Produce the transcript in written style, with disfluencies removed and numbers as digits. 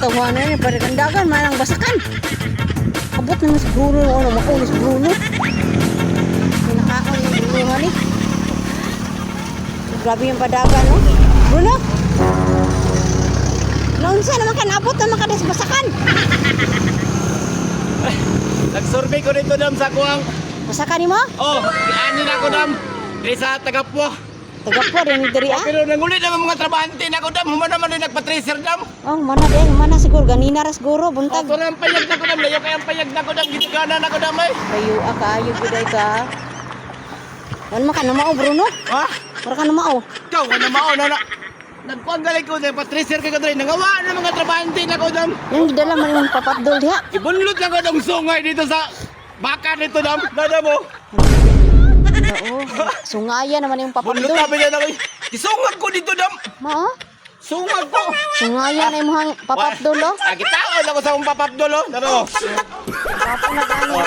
tawanan ni pada kandagan manang basakan. Abot naman si Bruno ano maulis Bruno. Pinakaon yung Bruno ni. Grabe yung padagan no. Bruno. Naunsa naman kan abot naman kada sa basakan. Nag-survey ko dito dam sa kuwang. Basakan ni mo? Oh, ani na ko dam. Diri sa Tagapwa. Tagapwa din diri ah. Pero nangulit naman mga trabahante na ko dam. Human naman din nagpa-tracer dam. Oh, mana siguro ganina ra siguro buntag. Ako lang payag na ko dam. Layo kayang payag na ko dam. Gitigana na ko dam ay. Kayo kayo guday ka. Ano man ka na mao Bruno? Ha? Para ka na mao. Ikaw, ano mao na. Nagpanggalay ko dam. Pa-tracer ka ko dam. Nangawa na mga trabahante na ko dam. Yung gidala man yung papatdol diha. Ibunlot na ko dam sungay dito sa baka nito dam. Nada mo. Oo. Sungaya naman yung Bunlot papatdol. na pinala ko. Isungag ko dito dam. Mao? Sungag ko. Sungaya na yung papatdol oh. Agitaon ako sa akong papapdol oh. Naro. Papo na gani.